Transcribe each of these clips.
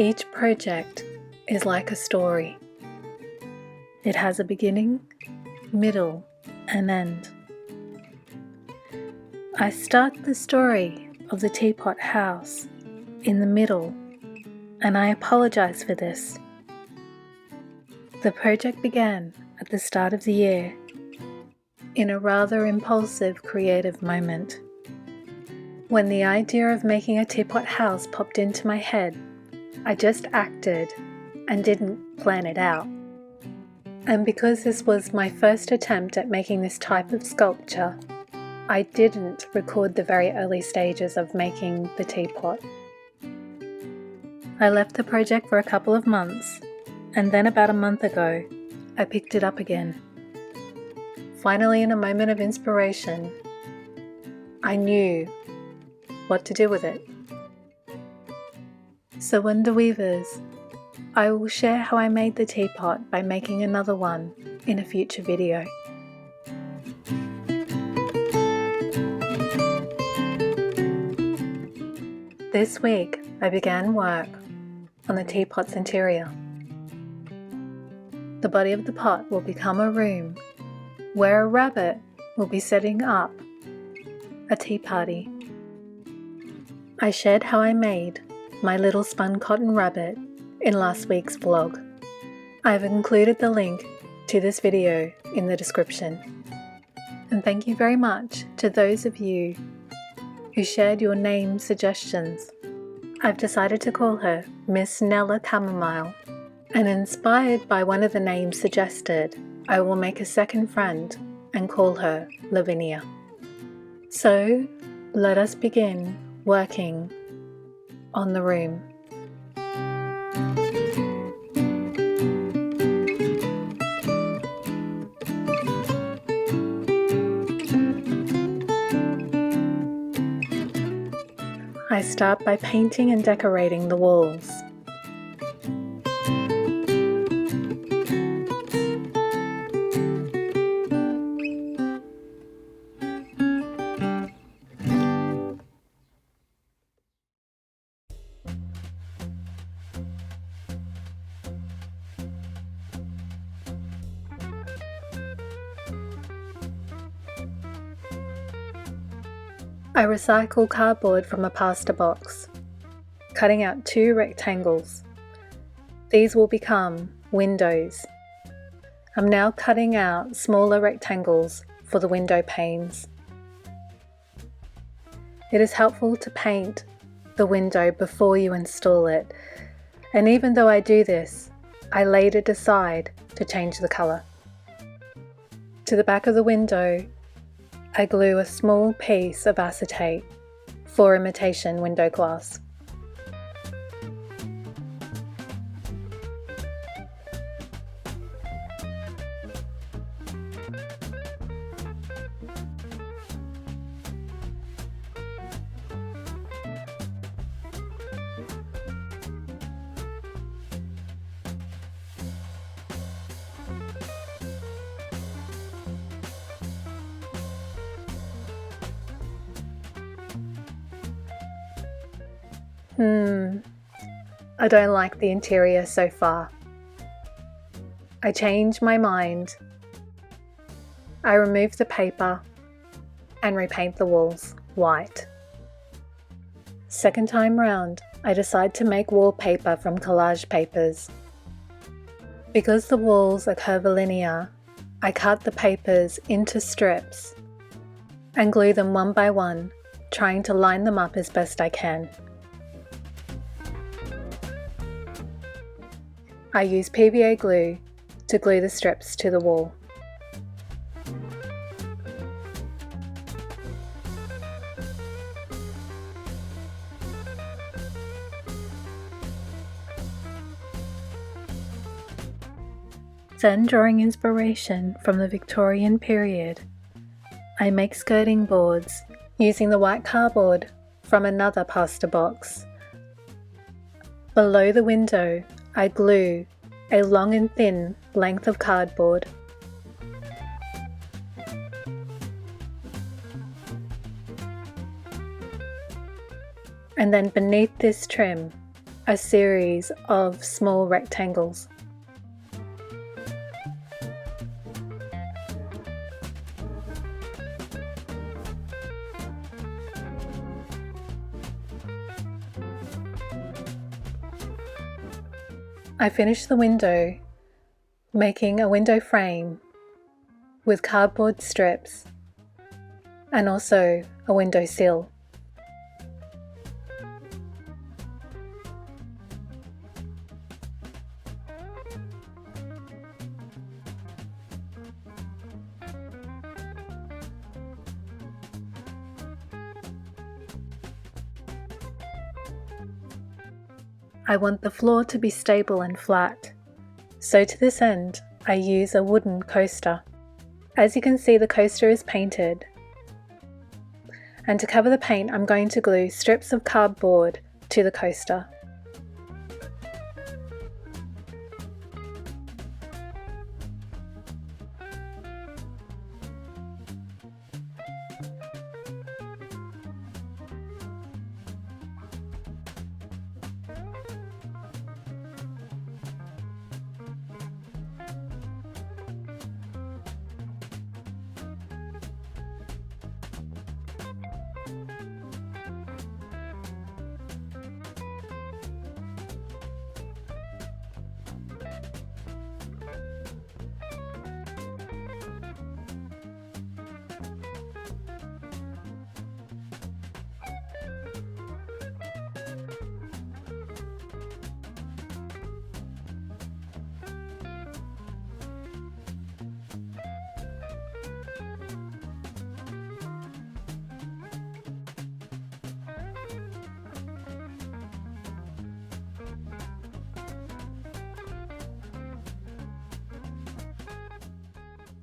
Each project is like a story. It has a beginning, middle, and end. I start the story of the teapot house in the middle, and I apologize for this. The project began at the start of the year, in a rather impulsive creative moment. When the idea of making a teapot house popped into my head, I just acted and didn't plan it out. And because this was my first attempt at making this type of sculpture, I didn't record the very early stages of making the teapot. I left the project for a couple of months, and then about a month ago, I picked it up again. Finally, in a moment of inspiration, I knew what to do with it. So Wonder Weavers, I will share how I made the teapot by making another one in a future video. This week I began work on the teapot's interior. The body of the pot will become a room where a rabbit will be setting up a tea party. I shared how I made my little spun cotton rabbit in last week's vlog. I've included the link to this video in the description. And thank you very much to those of you who shared your name suggestions. I've decided to call her Miss Nella Chamomile, and inspired by one of the names suggested, I will make a second friend and call her Lavinia. So let us begin working on the room. I start by painting and decorating the walls. I recycle cardboard from a pasta box, cutting out 2 rectangles. These will become windows. I'm now cutting out smaller rectangles for the window panes. It is helpful to paint the window before you install it, and even though I do this, I later decide to change the colour. To the back of the window, I glue a small piece of acetate for imitation window glass. I don't like the interior so far. I change my mind. I remove the paper and repaint the walls white. Second time round, I decide to make wallpaper from collage papers. Because the walls are curvilinear, I cut the papers into strips and glue them one by one, trying to line them up as best I can. I use PVA glue to glue the strips to the wall. Then, drawing inspiration from the Victorian period, I make skirting boards using the white cardboard from another pasta box. Below the window, I glue a long and thin length of cardboard. And then beneath this trim, a series of small rectangles. I finished the window, making a window frame with cardboard strips and also a window sill. I want the floor to be stable and flat, so to this end I use a wooden coaster. As you can see, the coaster is painted, and to cover the paint I'm going to glue strips of cardboard to the coaster.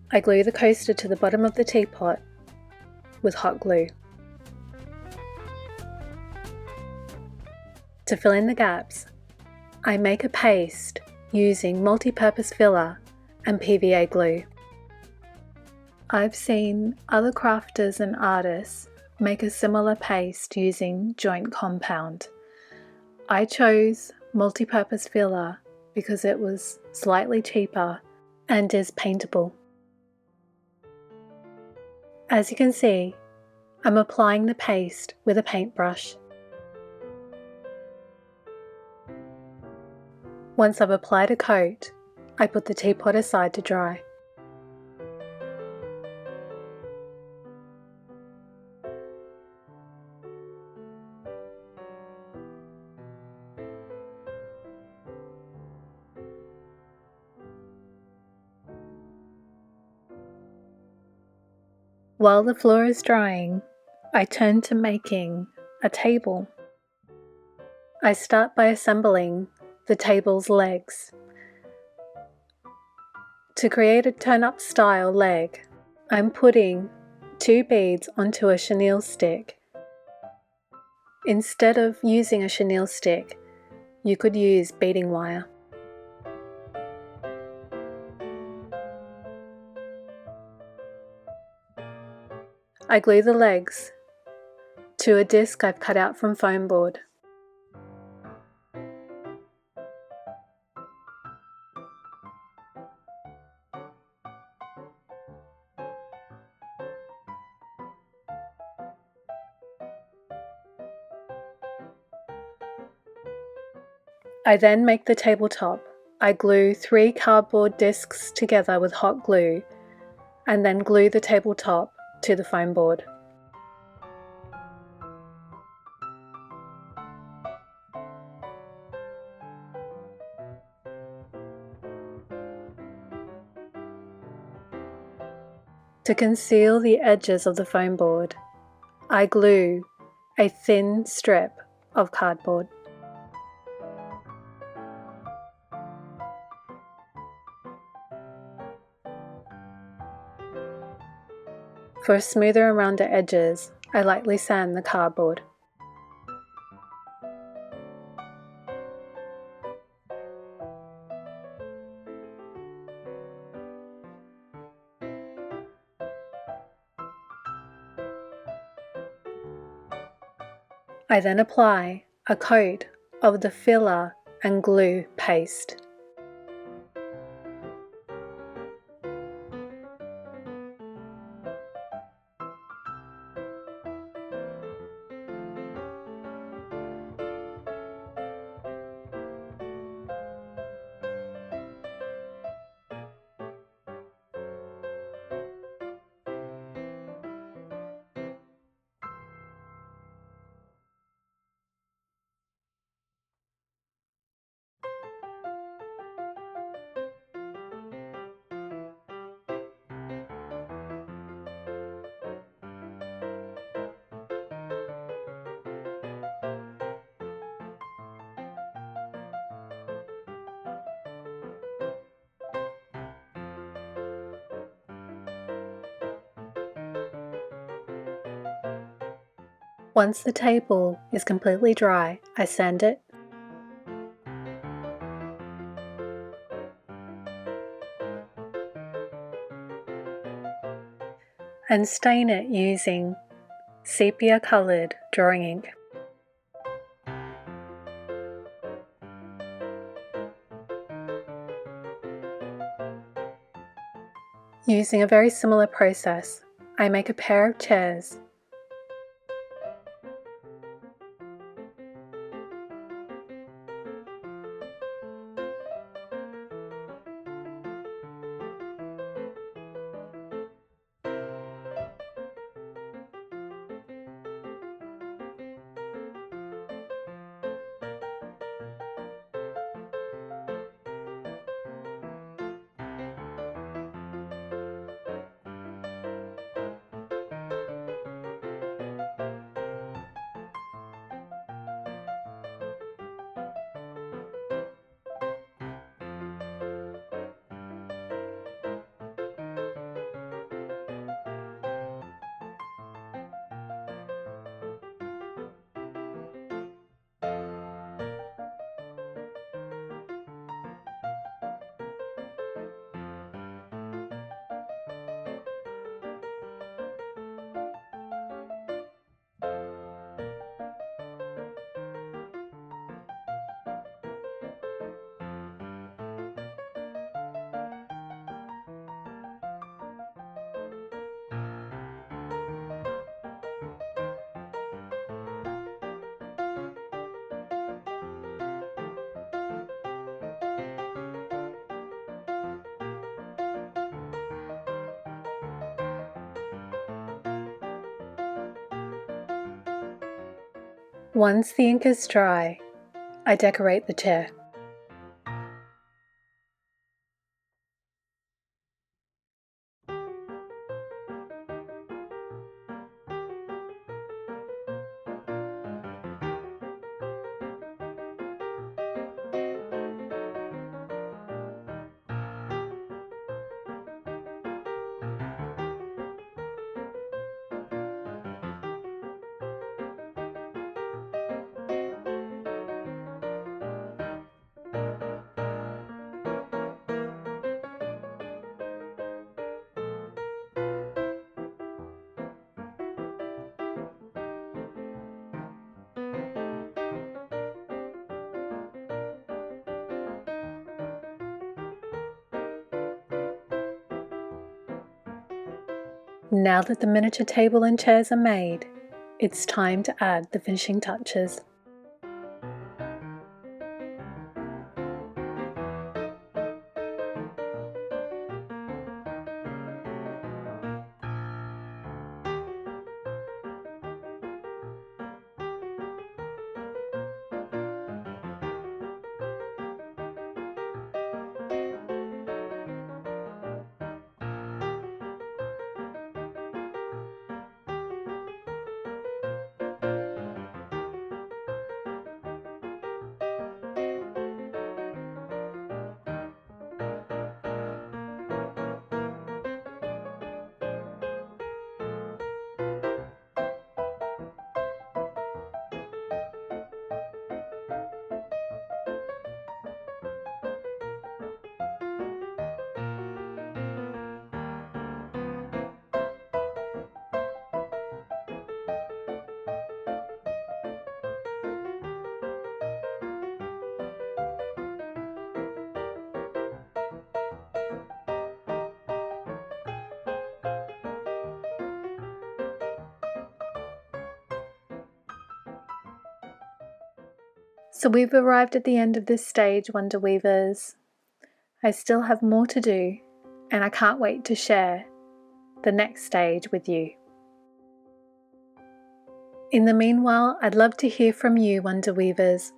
I glue the coaster to the bottom of the teapot with hot glue. To fill in the gaps, I make a paste using multi-purpose filler and PVA glue. I've seen other crafters and artists make a similar paste using joint compound. I chose multi-purpose filler because it was slightly cheaper and is paintable. As you can see, I'm applying the paste with a paintbrush. Once I've applied a coat, I put the teapot aside to dry. While the floor is drying, I turn to making a table. I start by assembling the table's legs. To create a turn-up style leg, I'm putting 2 beads onto a chenille stick. Instead of using a chenille stick, you could use beading wire. I glue the legs to a disc I've cut out from foam board. I then make the tabletop. I glue 3 cardboard discs together with hot glue and then glue the tabletop to the foam board. To conceal the edges of the foam board, I glue a thin strip of cardboard. For smoother and rounder edges, I lightly sand the cardboard. I then apply a coat of the filler and glue paste. Once the table is completely dry, I sand it and stain it using sepia coloured drawing ink. Using a very similar process, I make a pair of chairs. Once the ink is dry, I decorate the chair. Now that the miniature table and chairs are made, it's time to add the finishing touches. So we've arrived at the end of this stage, Wonder Weavers. I still have more to do, and I can't wait to share the next stage with you. In the meanwhile, I'd love to hear from you, Wonder Weavers.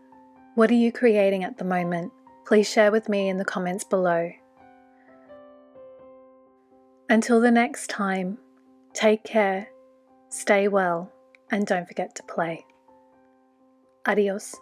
What are you creating at the moment? Please share with me in the comments below. Until the next time, take care, stay well, and don't forget to play. Adios.